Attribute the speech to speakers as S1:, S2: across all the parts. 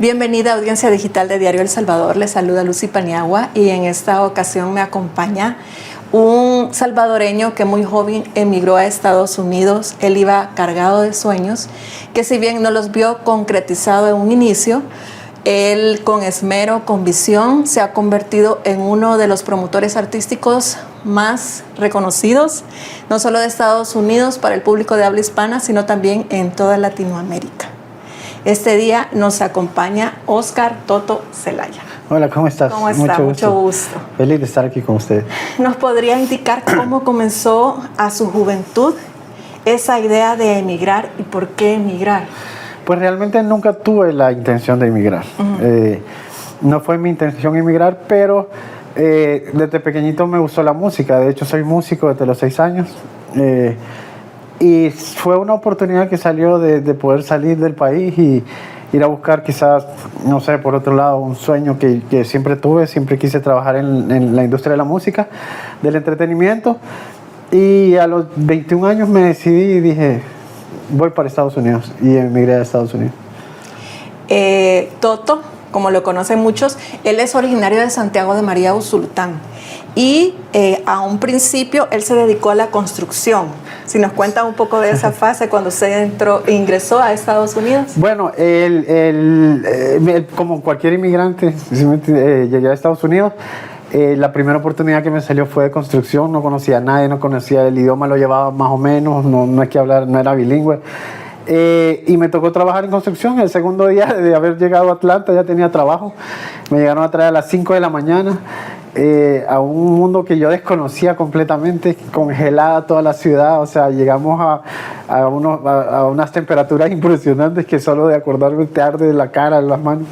S1: Bienvenida a Audiencia Digital de Diario El Salvador. Les saluda Lucy Paniagua y en esta ocasión me acompaña un salvadoreño que muy joven emigró a Estados Unidos. Él iba cargado de sueños que, si bien no los vio concretizado en un inicio, él con esmero, con visión, se ha convertido en uno de los promotores artísticos más reconocidos, no solo de Estados Unidos para el público de habla hispana, sino también en toda Latinoamérica. Este día nos acompaña Oscar Toto Zelaya.
S2: Hola, ¿cómo estás?
S1: ¿Cómo está? Mucho gusto.
S2: Feliz de estar aquí con usted.
S1: ¿Nos podría indicar cómo comenzó a su juventud esa idea de emigrar y por qué emigrar?
S2: Pues realmente nunca tuve la intención de emigrar. No fue mi intención emigrar, pero desde pequeñito me gustó la música. De hecho, soy músico desde los 6 años. Y fue una oportunidad que salió de poder salir del país y ir a buscar quizás, no sé, por otro lado, un sueño que siempre tuve. Siempre quise trabajar en la industria de la música, del entretenimiento. Y a los 21 años me decidí y dije, voy para Estados Unidos, y emigré a Estados Unidos.
S1: Toto, como lo conocen muchos, él es originario de Santiago de María Usulután. Y a un principio él se dedicó a la construcción. Si nos cuenta un poco de esa fase cuando usted ingresó a Estados Unidos.
S2: Bueno, como cualquier inmigrante, llegué a Estados Unidos. La primera oportunidad que me salió fue de construcción. No conocía a nadie, no conocía el idioma, lo llevaba más o menos, no es que hablar, no era bilingüe. Y me tocó trabajar en construcción. El segundo día de haber llegado a Atlanta ya tenía trabajo. Me llegaron a traer a las 5 de la mañana. A un mundo que yo desconocía completamente, congelada toda la ciudad. O sea, llegamos a unas temperaturas impresionantes que solo de acordarme te arde la cara, las manos.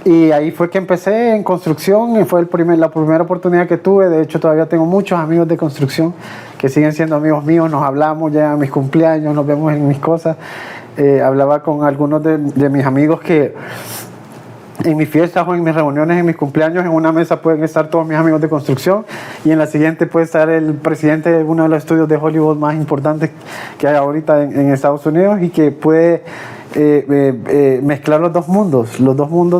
S2: Y ahí fue que empecé en construcción y fue la primera oportunidad que tuve. De hecho, todavía tengo muchos amigos de construcción que siguen siendo amigos míos. Nos hablamos ya en mis cumpleaños, nos vemos en mis cosas. Hablaba con algunos de mis amigos que en mis fiestas o en mis reuniones, en mis cumpleaños, en una mesa pueden estar todos mis amigos de construcción y en la siguiente puede estar el presidente de uno de los estudios de Hollywood más importantes que hay ahorita en Estados Unidos, y que puede mezclar los dos mundos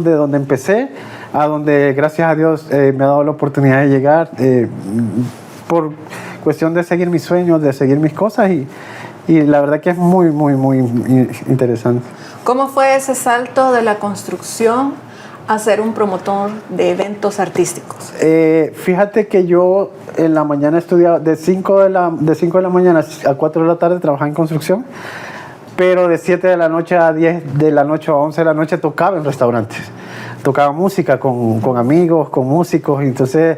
S2: de donde empecé a donde, gracias a Dios, me ha dado la oportunidad de llegar por cuestión de seguir mis sueños, de seguir mis cosas, y la verdad que es muy, muy, muy interesante.
S1: ¿Cómo fue ese salto de la construcción a ser un promotor de eventos artísticos?
S2: Fíjate que yo en la mañana estudiaba de 5 de la mañana a 4 de la tarde, trabajaba en construcción, pero de 7 de la noche a 10 de la noche o 11 de la noche tocaba en restaurantes. Tocaba música con amigos, con músicos, entonces...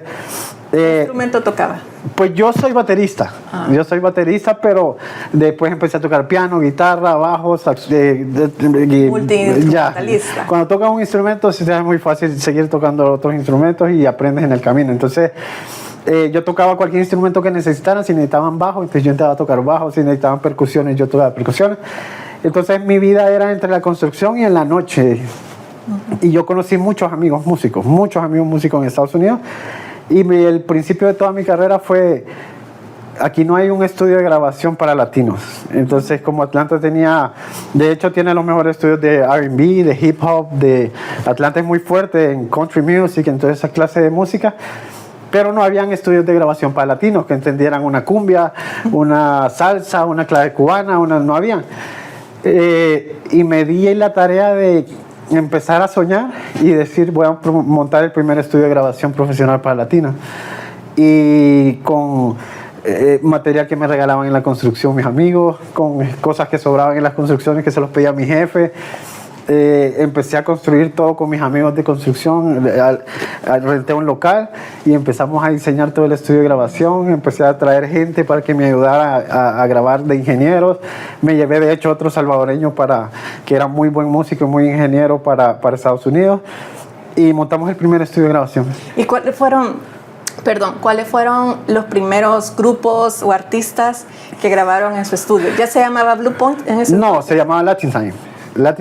S1: ¿Qué instrumento tocaba?
S2: Pues yo soy baterista. Yo soy baterista, pero después empecé a tocar piano, guitarra, bajo,
S1: multi-instrumentalista.
S2: Cuando tocas un instrumento es muy fácil seguir tocando otros instrumentos y aprendes en el camino. Entonces yo tocaba cualquier instrumento que necesitaran. Si necesitaban bajo, entonces yo entraba a tocar bajo. Si necesitaban percusiones, yo tocaba percusiones. Entonces mi vida era entre la construcción y en la noche. Y yo conocí muchos amigos músicos en Estados Unidos. Y el principio de toda mi carrera fue, aquí no hay un estudio de grabación para latinos. Entonces, como Atlanta de hecho tiene los mejores estudios de R&B, de hip hop, Atlanta es muy fuerte en country music, en toda esa clase de música, pero no habían estudios de grabación para latinos que entendieran una cumbia, una salsa, una clave cubana, no habían. Y me di la tarea de empezar a soñar y decir, voy a montar el primer estudio de grabación profesional para latinos, y con material que me regalaban en la construcción mis amigos, con cosas que sobraban en las construcciones que se los pedía a mi jefe. Empecé a construir todo con mis amigos de construcción. Renté un local y empezamos a diseñar todo el estudio de grabación. Empecé a traer gente para que me ayudara a grabar, de ingenieros. Me llevé de hecho otro salvadoreño que era muy buen músico y muy ingeniero para Estados Unidos, y montamos el primer estudio de grabación.
S1: ¿Y cuáles fueron los primeros grupos o artistas que grabaron en su estudio? ¿Ya se llamaba Blue Point en ese
S2: No, se llamaba Latin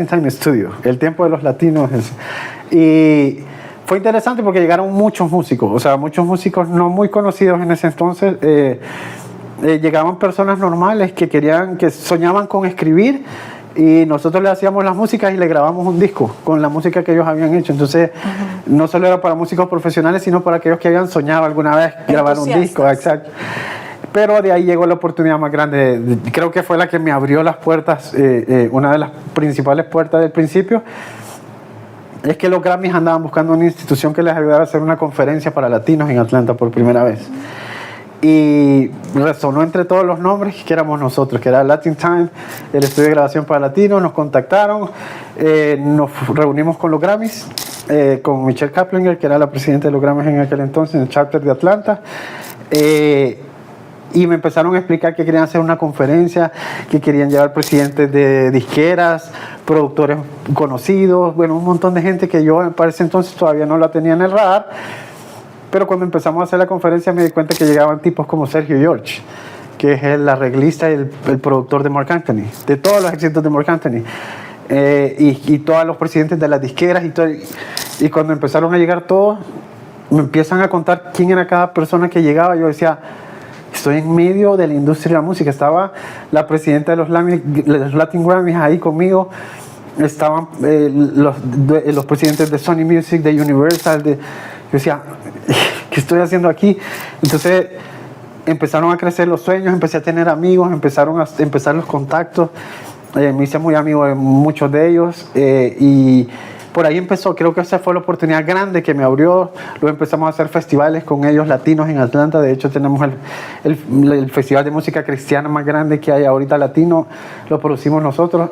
S2: Time Studio, el tiempo de los latinos. Y fue interesante porque llegaron muchos músicos no muy conocidos en ese entonces. Llegaban personas normales que soñaban con escribir Y nosotros le hacíamos las músicas y le grabamos un disco con la música que ellos habían hecho. Entonces, no solo era para músicos profesionales, sino para aquellos que habían soñado alguna vez grabar un disco. Exacto. Pero de ahí llegó la oportunidad más grande. Creo que fue la que me abrió las puertas, una de las principales puertas del principio. Es que los Grammys andaban buscando una institución que les ayudara a hacer una conferencia para latinos en Atlanta por primera vez. Y resonó entre todos los nombres que éramos nosotros, que era Latin Time, el estudio de grabación para latinos. Nos contactaron, nos reunimos con los Grammys, con Michelle Kaplinger, que era la presidenta de los Grammys en aquel entonces, en el chapter de Atlanta. Y me empezaron a explicar que querían hacer una conferencia, que querían llevar presidentes de disqueras, productores conocidos, bueno, un montón de gente que yo para ese entonces todavía no la tenía en el radar. Pero cuando empezamos a hacer la conferencia me di cuenta que llegaban tipos como Sergio George, que es el arreglista y el productor de Marc Anthony, de todos los éxitos de Marc Anthony, y todos los presidentes de las disqueras. Y cuando empezaron a llegar todos, me empiezan a contar quién era cada persona que llegaba. Yo decía, estoy en medio de la industria de la música. Estaba la presidenta de los Latin Grammys ahí conmigo, estaban los presidentes de Sony Music, de Universal, yo decía, ¿qué estoy haciendo aquí? Entonces empezaron a crecer los sueños, empecé a tener amigos, empezaron a empezar los contactos, me hice muy amigo de muchos de ellos, y por ahí empezó. Creo que esa fue la oportunidad grande que me abrió. Luego empezamos a hacer festivales con ellos latinos en Atlanta. De hecho tenemos el festival de música cristiana más grande que hay ahorita latino, lo producimos nosotros.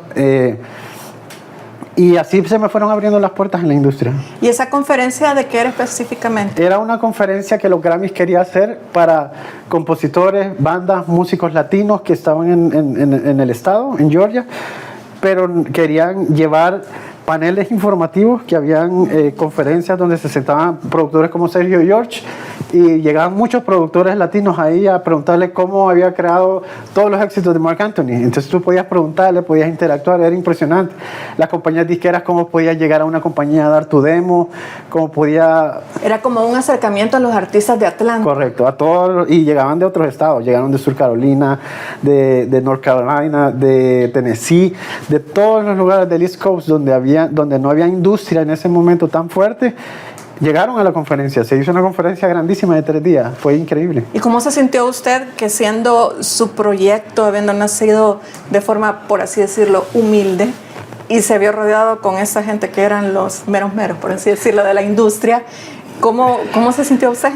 S2: Y así se me fueron abriendo las puertas en la industria.
S1: ¿Y esa conferencia de qué era específicamente?
S2: Era una conferencia que los Grammys quería hacer para compositores, bandas, músicos latinos que estaban en el estado, en Georgia, pero querían llevar paneles informativos, que habían conferencias donde se sentaban productores como Sergio George, y llegaban muchos productores latinos ahí a preguntarle cómo había creado todos los éxitos de Marc Anthony. Entonces tú podías preguntarle, podías interactuar, era impresionante. Las compañías disqueras, cómo podías llegar a una compañía a dar tu demo, cómo podía...
S1: Era como un acercamiento a los artistas de Atlanta.
S2: Correcto, a todos, y llegaban de otros estados, llegaron de Sur Carolina, de North Carolina, de Tennessee, de todos los lugares del East Coast donde no había industria en ese momento tan fuerte. Llegaron a la conferencia, se hizo una conferencia grandísima de 3 días, fue increíble.
S1: ¿Y cómo se sintió usted que siendo su proyecto, habiendo nacido de forma, por así decirlo, humilde, y se vio rodeado con esa gente que eran los meros, por así decirlo, de la industria, ¿cómo se sintió usted?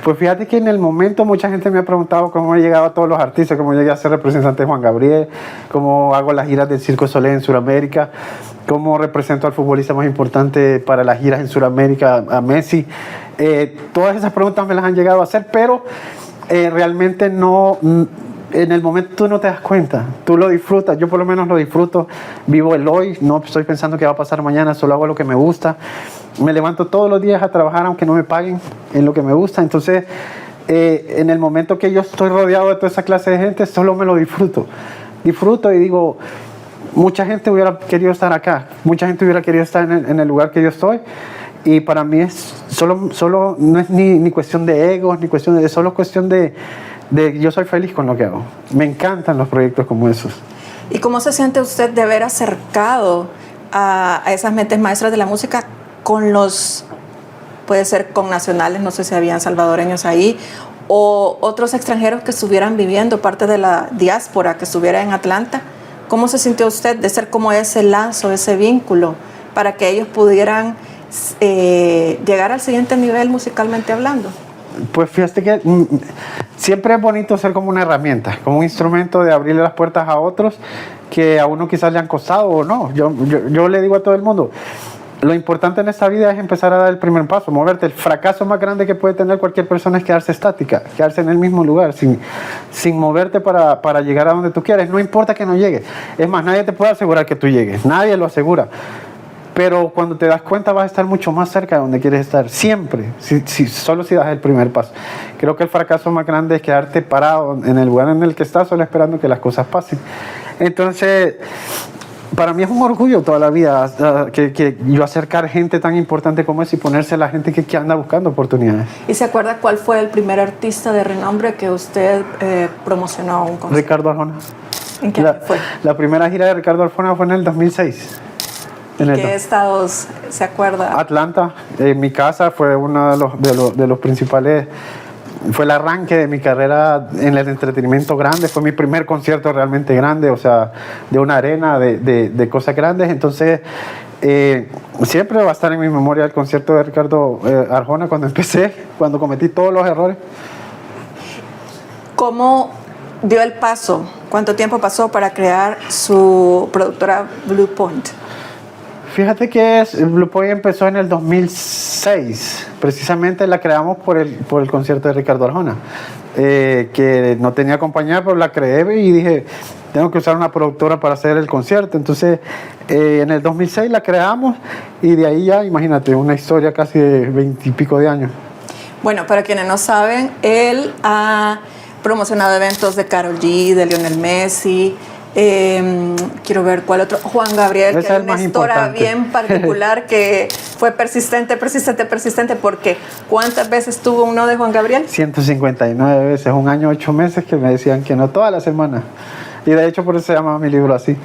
S2: Pues fíjate que en el momento mucha gente me ha preguntado cómo he llegado a todos los artistas, cómo llegué a ser representante de Juan Gabriel, cómo hago las giras del Circo du Soleil en Sudamérica, cómo represento al futbolista más importante para las giras en Sudamérica, a Messi. Todas esas preguntas me las han llegado a hacer, pero realmente no, en el momento tú no te das cuenta, tú lo disfrutas. Yo por lo menos lo disfruto, vivo el hoy, no estoy pensando qué va a pasar mañana, solo hago lo que me gusta. Me levanto todos los días a trabajar aunque no me paguen en lo que me gusta. Entonces en el momento que yo estoy rodeado de toda esa clase de gente, solo me lo disfruto y digo, mucha gente hubiera querido estar acá, mucha gente hubiera querido estar en el lugar que yo estoy, y para mí es solo no es ni cuestión de egos, ni cuestión de, solo cuestión de yo soy feliz con lo que hago. Me encantan los proyectos como esos.
S1: ¿Y cómo se siente usted de haber acercado a esas mentes maestras de la música con los, puede ser con nacionales, no sé si habían salvadoreños ahí, o otros extranjeros que estuvieran viviendo, parte de la diáspora que estuviera en Atlanta? ¿Cómo se sintió usted de ser como ese lazo, ese vínculo, para que ellos pudieran llegar al siguiente nivel musicalmente hablando?
S2: Pues fíjate que siempre es bonito ser como una herramienta, como un instrumento de abrirle las puertas a otros que a uno quizás le han costado o no. Yo le digo a todo el mundo, lo importante en esta vida es empezar a dar el primer paso, moverte. El fracaso más grande que puede tener cualquier persona es quedarse estática, quedarse en el mismo lugar, sin moverte para llegar a donde tú quieres. No importa que no llegues. Es más, nadie te puede asegurar que tú llegues, nadie lo asegura. Pero cuando te das cuenta vas a estar mucho más cerca de donde quieres estar, siempre, solo si das el primer paso. Creo que el fracaso más grande es quedarte parado en el lugar en el que estás, solo esperando que las cosas pasen. Entonces, para mí es un orgullo toda la vida que yo acercar gente tan importante como esa y ponerse a la gente que anda buscando oportunidades.
S1: ¿Y se acuerda cuál fue el primer artista de renombre que usted promocionó a un concierto?
S2: Ricardo Arjona.
S1: ¿En qué año fue?
S2: La primera gira de Ricardo Arjona fue en el 2006.
S1: ¿Qué estados se acuerda?
S2: Atlanta. En mi casa fue uno de los principales. Fue el arranque de mi carrera en el entretenimiento grande. Fue mi primer concierto realmente grande, o sea, de una arena, de cosas grandes. Entonces, siempre va a estar en mi memoria el concierto de Ricardo Arjona cuando empecé, cuando cometí todos los errores.
S1: ¿Cómo dio el paso? ¿Cuánto tiempo pasó para crear su productora Blue Point?
S2: Fíjate que Blue Point empezó en el 2006. Precisamente la creamos por el concierto de Ricardo Arjona. Que no tenía compañía, pero la creé y dije, tengo que usar una productora para hacer el concierto. Entonces, en el 2006 la creamos y de ahí ya, imagínate, una historia casi de 20 y pico de años.
S1: Bueno, para quienes no saben, él ha promocionado eventos de Karol G, de Lionel Messi. Quiero ver cuál otro. Juan Gabriel,
S2: ese
S1: que hay una historia bien particular que fue persistente, porque ¿cuántas veces tuvo uno de Juan Gabriel?
S2: 159 veces, un año, 8 meses que me decían que no, toda la semana. Y de hecho por eso se llama mi libro así.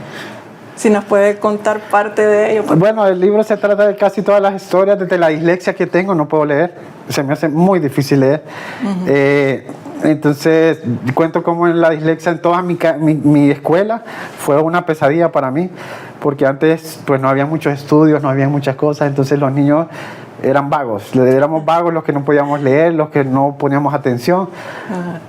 S1: Si nos puede contar parte de ello.
S2: Bueno, el libro se trata de casi todas las historias, desde la dislexia que tengo, no puedo leer, se me hace muy difícil leer. Entonces, cuento cómo en la dislexia en toda mi escuela fue una pesadilla para mí, porque antes pues no había muchos estudios, no había muchas cosas, entonces los niños eran vagos, éramos vagos los que no podíamos leer, los que no poníamos atención,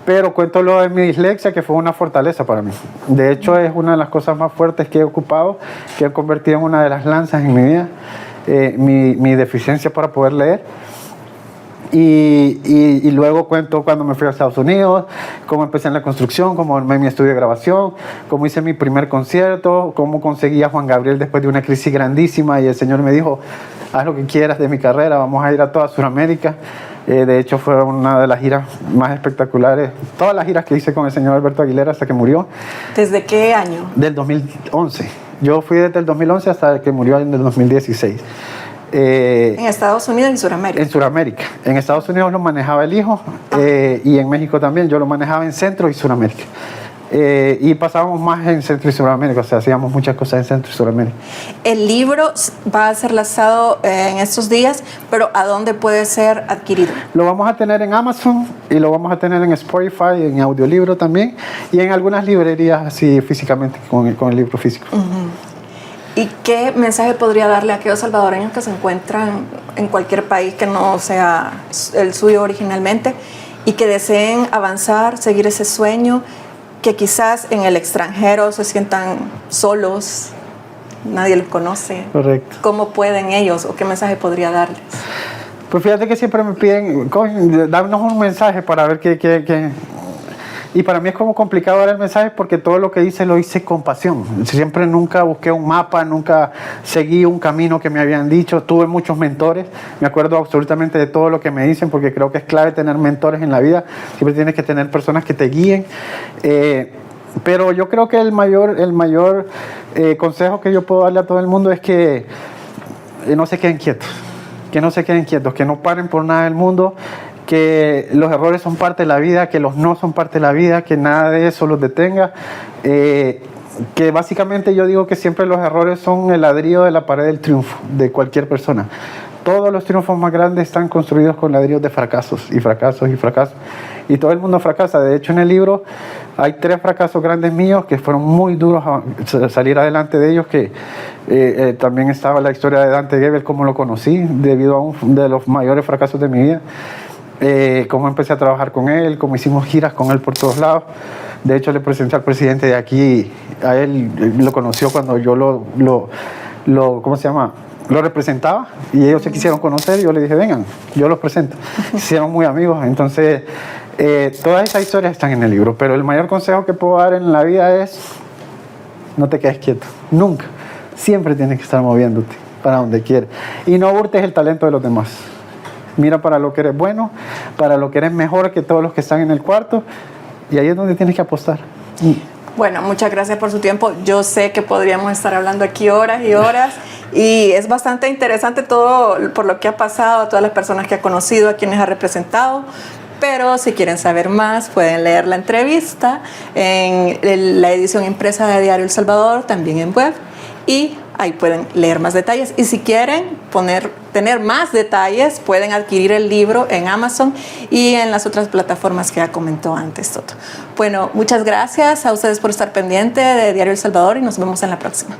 S2: pero cuento lo de mi dislexia, que fue una fortaleza para mí. De hecho, es una de las cosas más fuertes que he ocupado, que he convertido en una de las lanzas en mi vida, mi deficiencia para poder leer. Y luego cuento cuando me fui a Estados Unidos, cómo empecé en la construcción, cómo armé mi estudio de grabación, cómo hice mi primer concierto, cómo conseguí a Juan Gabriel después de una crisis grandísima y el Señor me dijo, haz lo que quieras de mi carrera, vamos a ir a toda Sudamérica. De hecho fue una de las giras más espectaculares, todas las giras que hice con el señor Alberto Aguilera hasta que murió.
S1: ¿Desde qué año?
S2: Del 2011. Yo fui desde el 2011 hasta que murió en el 2016.
S1: En Estados Unidos y Sudamérica.
S2: En Sudamérica. En Estados Unidos lo manejaba el hijo y en México también. Yo lo manejaba en Centro y Sudamérica. Y pasábamos más en Centro y Sudamérica, o sea, hacíamos muchas cosas en Centro y Sudamérica.
S1: El libro va a ser lanzado en estos días, pero ¿a dónde puede ser adquirido?
S2: Lo vamos a tener en Amazon y lo vamos a tener en Spotify, en audiolibro también y en algunas librerías así físicamente con el libro físico.
S1: ¿Y qué mensaje podría darle a aquellos salvadoreños que se encuentran en cualquier país que no sea el suyo originalmente y que deseen avanzar, seguir ese sueño, que quizás en el extranjero se sientan solos, nadie los conoce?
S2: Correcto.
S1: ¿Cómo pueden ellos o qué mensaje podría darles?
S2: Pues fíjate que siempre me piden, darnos un mensaje para ver qué. Y para mí es como complicado dar el mensaje porque todo lo que hice lo hice con pasión. Siempre nunca busqué un mapa, nunca seguí un camino que me habían dicho. Tuve muchos mentores, me acuerdo absolutamente de todo lo que me dicen porque creo que es clave tener mentores en la vida. Siempre tienes que tener personas que te guíen. Pero yo creo que el mayor consejo que yo puedo darle a todo el mundo es que no se queden quietos, que no paren por nada del mundo, que los errores son parte de la vida, que los no son parte de la vida, que nada de eso los detenga, que básicamente yo digo que siempre los errores son el ladrillo de la pared del triunfo de cualquier persona. Todos los triunfos más grandes están construidos con ladrillos de fracasos y fracasos y fracasos. Y todo el mundo fracasa. De hecho, en el libro hay 3 fracasos grandes míos que fueron muy duros a salir adelante de ellos, que también estaba la historia de Dante Gebel, cómo lo conocí, debido a uno de los mayores fracasos de mi vida. Cómo empecé a trabajar con él, cómo hicimos giras con él por todos lados. De hecho, le presenté al presidente de aquí, a él lo conoció cuando yo ¿cómo se llama? Lo representaba y ellos se quisieron conocer y yo le dije, vengan, yo los presento. Se hicieron muy amigos, entonces todas esas historias están en el libro, pero el mayor consejo que puedo dar en la vida es no te quedes quieto, nunca. Siempre tienes que estar moviéndote para donde quieres y no hurtes el talento de los demás. Mira para lo que eres bueno, para lo que eres mejor que todos los que están en el cuarto y ahí es donde tienes que apostar.
S1: Bueno, muchas gracias por su tiempo. Yo sé que podríamos estar hablando aquí horas y horas y es bastante interesante todo por lo que ha pasado, a todas las personas que ha conocido, a quienes ha representado, Pero si quieren saber más, pueden leer la entrevista en la edición impresa de Diario El Salvador, también en web, y ahí pueden leer más detalles. Y si quieren tener más detalles, pueden adquirir el libro en Amazon y en las otras plataformas que ya comentó antes Toto. Bueno, muchas gracias a ustedes por estar pendiente de Diario El Salvador y nos vemos en la próxima.